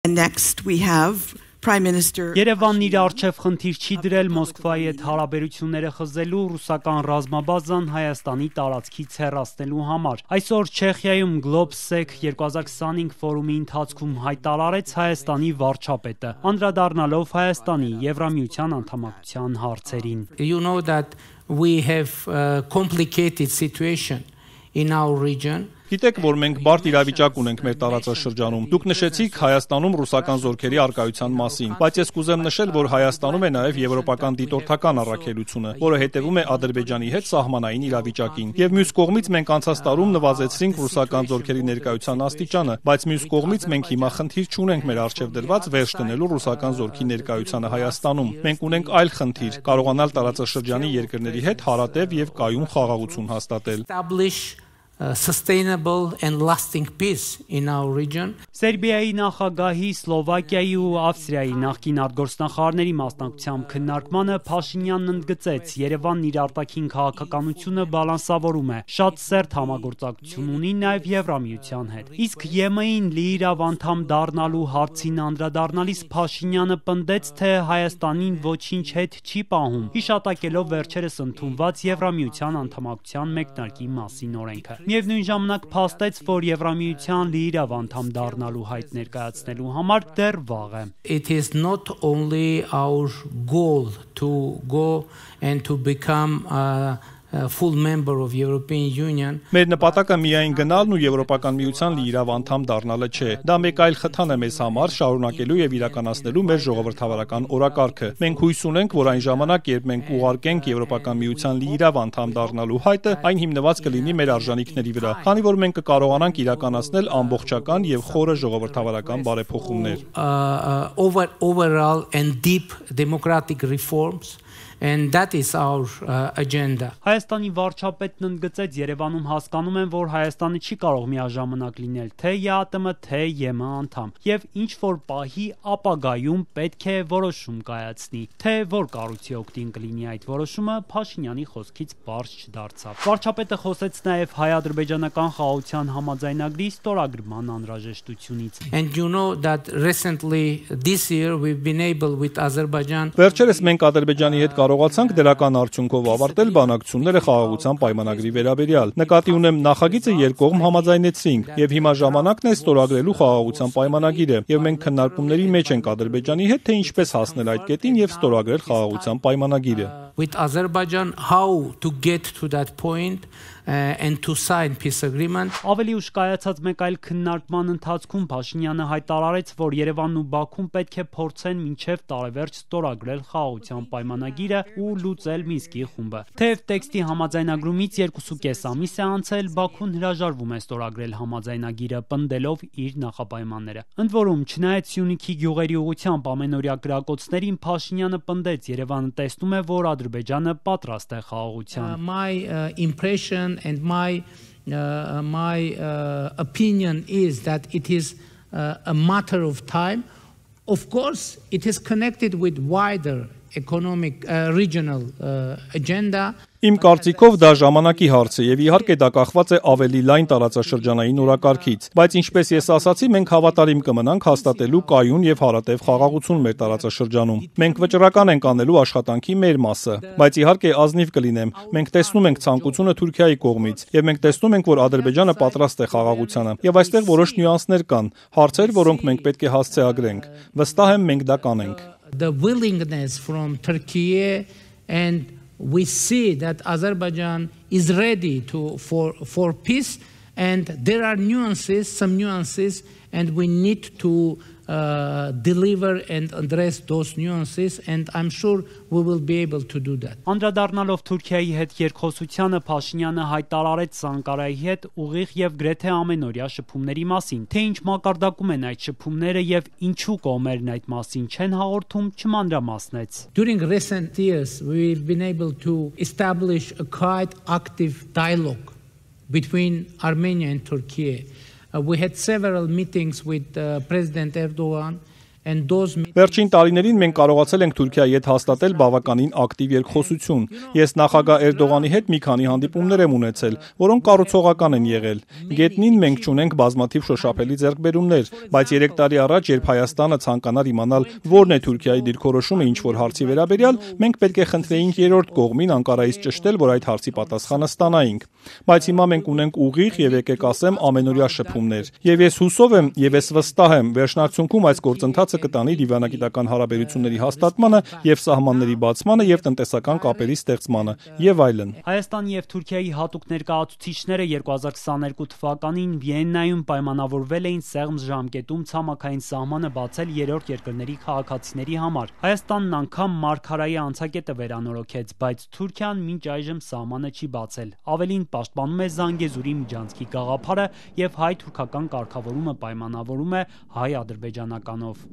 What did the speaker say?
And next we have Prime Minister Երևանն իր առջև խնդիր չի դրել Մոսկվայի հետ հարաբերությունները խզելու ռուսական ռազմաբազան Հայաստանի տարածքից հեռացնելու համար։ Այսօր Չեխիայում GlobeSec 2025 ֆորումի ընթացքում հայտարարեց Հայաստանի վարչապետը, անդրադառնալով Հայաստանի Եվրամիության անդամակցության հարցերին։ You know that we have a complicated situation in our region. Գիտեք, որ մենք բարդ իրավիճակ ունենք մեր տարածաշրջանում։ Դուք նշեցիք Հայաստանում ռուսական զորքերի առկայության մասին, բայց ես կուզեմ նշել, որ Հայաստանում է նաև եվրոպական դիտորդական առաքելությունը, որը հետևում է Ադրբեջանի հետ սահմանային իրավիճակին։ Եվ մյուս կողմից մենք անցած տարում նվազեցրինք ռուսական զորքերի ներկայության աստիճանը, բայց մյուս կողմից մենք հիմա խնդիր չունենք մեր առջև դրված վերջ դնելու ռուսական զորքի ներկայությանը Հայաստանում։ Մենք ունենք այլ խնդիր՝ կարողանալ տարածաշրջանի երկրների հետ հարատև եւ կայուն խաղաղություն հաստատել։ Sustainable and lasting peace in our region. Սերբիայի նախագահի, Սլովակիայի ու Ավստրիայի նախկին արտգործնախարարների մասնակցությամբ քննարկմանը Փաշինյանն ընդգծեց, Երևանն իր արտաքին քաղաքականությունը բալանսավորում է, շատ սերտ համագործակցություն ունի նաև Եվրամիության հետ։ Իսկ ԵՄ-ին լիիրավ անդամ դառնալու հարցին անդրադառնալիս Փաշինյանը պնդեց, թե Հայաստանին ոչինչ հետ չի պահում, հիշատակելով վերջերս ընդունված Եվրամիության անդամակցության մեկնարկի մասին օրենքը։ Միևնույն ժամանակ փաստեց, որ Եվրամիության լիիրավ անդամ դառնալու հայտ ներկայացնելու համար դեռ վաղ է։ It is not only our goal to go and to become a full member of European Union. Մեր նպատակը միայն գնալն ու Եվրոպական միության լիիրավ անդամ դառնալը չէ։ Դա մեկ այլ խթան է մեզ համար շարունակելու եւ իրականացնելու մեր ժողովրդավարական օրակարգը։ Մենք հույս ունենք, որ այն ժամանակ, երբ մենք ուղարկենք Եվրոպական միության լիիրավ անդամ դառնալու հայտը, այն հիմնված կլինի մեր արժանինքների վրա, քանի որ մենք կկարողանանք իրականացնել ամբողջական եւ խորը ժողովրդավարական բարեփոխումներ։ Overall and deep democratic reforms. And that is our agenda. Հայաստանի վարչապետն ընդգծեց, Երևանում հասկանում են, որ Հայաստանը չի կարող միաժամանակ լինել թե ԵԱՏՄ, թե ԵՄ անդամ, եւ ինչ որ պահի ապագայում պետք է որոշում կայացնի, թե որ կառույցի օգտին կլինի այդ որոշումը, Փաշինյանի խոսքից բարձ չդարձավ։ Վարչապետը խոսեց նաեւ հայ-ադրբեջանական խաղաղության համաձայնագրի ստորագրման անհրաժեշտությունից։ And you know that recently this year we've been able with Azerbaijan. Վերջերս մենք Ադրբեջանի հետ կարողացանք դրական արդյունքով ավարտել բանակցությունները խաղաղության պայմանագրի վերաբերյալ։ Նկատի ունեմ նախագիծը երկկողմ համաձայնեցրինք եւ հիմա ժամանակն է ստորագրելու խաղաղության պայմանագիրը եւ մենք քննարկումների մեջ ենք Ադրբեջանի հետ թե ինչպես հասնել այդ կետին եւ ստորագրել խաղաղության պայմանագիրը։ With Azerbaijan how to get to that point and to sign peace agreement. Ավելի ուշ կայացած մեկ այլ քննարկման ընթացքում Փաշինյանը հայտարարեց, որ Երևանն ու Բաքուն պետք է փորձեն մինչև տարեվերջ ստորագրել խաղաղության պայմանագիրը ու լուծել Մինսկի խումբը։ Թեև տեքստի համաձայնագրումից 2.5 ամիս է անցել, Բաքուն հրաժարվում է ստորագրել համաձայնագիրը, պնդելով իր նախապայմանները։ Ընդ որում, չնայած Սյունիքի գյուղերի ուղղությամբ ամենօրյա կրակոցներին, Փաշինյանը պնդեց, Երևանը տեսնում է, որ Ադրբեջանը պատրաստ է խաղաղության։ My impression and my opinion is that it is a matter of time. Of course, it is connected with wider economic regional agenda. Իմ կարծիքով դա ժամանակի հարց է եւ իհարկե դա կախված է ավելի լայն տարածաշրջանային օրակարգից, բայց ինչպես ես ասացի, մենք հավատարիմ կմնանք հաստատելու կայուն եւ հարատև խաղաղություն մեր տարածաշրջանում։ Մենք վճռական ենք անելու աշխատանքի մեր մասը, բայց իհարկե ազնիվ կլինեմ։ Մենք տեսնում ենք ցանկությունը Թուրքիայի կողմից եւ մենք տեսնում ենք, որ Ադրբեջանը պատրաստ է խաղաղությանը եւ այստեղ որոշ նյուանսներ կան, հարցեր, որոնք մենք պետք է հասցեագրենք։ Վստահ եմ մենք դա կանենք։ The willingness from Turkey and we see that Azerbaijan is ready for peace, and there are some nuances, and we need to deliver and address those nuances, and I'm sure we will be able to do that. Անդրադառնալով Թուրքիայի հետ երկխոսությանը Փաշինյանը հայտարարեց Անկարայի հետ ուղիղ եւ գրեթե ամենօրյա շփումների մասին, թե ինչ մակարդակում են այդ շփումները եւ ինչու կողմերն այդ մասին չեն հաղորդում, չմանրամասնեց։ During recent years we've been able to establish a quite active dialogue between Armenia and Turkey. We had several meetings with President Erdogan and those Վերջին տարիներին մենք կարողացել ենք Թուրքիայի հետ հաստատել բավականին ակտիվ երկխոսություն։ Ես նախագահ Էրդողանի հետ մի քանի հանդիպումներ եմ ունեցել, որոնք կառուցողական են եղել։ Գետնին մենք ունենք բազմաթիվ շոշափելի ձեռքբերումներ, բայց 3 տարի առաջ, երբ Հայաստանը ցանկանար իմանալ որն է Թուրքիայի դիրքորոշումը ինչ-որ հարցի վերաբերյալ, մենք պետք է խնդրեինք երրորդ կողմին Անկարայից ճշտել, որ այդ հարցի պատասխանը ստանայինք։ Բայց հիմա մենք ունենք ուղիղ եւ եկեք ասեմ ամենօրյա շփումներ։ Եվ ես հուսով եմ եւ ես վստահ եմ, վերջնարդյունքում այս գործընթացը կտանի դիվանագիտական հարաբերությունների հաստատմանը եւ սահմանների բացմանը եւ տնտեսական կապերի ստեղծմանը եւ այլն։ Հայաստանի եւ Թուրքիայի հատուկ ներկայացուցիչները 2022 թվականին Վիեննայում պայմանավորվել էին սեղմ ժամկետում ցամաքային սահմանը բացել երրորդ երկրների քաղաքացիների համար։ Հայաստանն անգամ մարգարայի անցակետը վերանորոգեց, բայց Թուրքիան մինչ այժմ սահմանը չի բացել։ Ավելին պաշտպանում է Զանգեզուրի միջանցքի գաղափարը եւ հայ-թուրքական կարգավորումը պայմանավորում է հայ-ադրբեջանականով։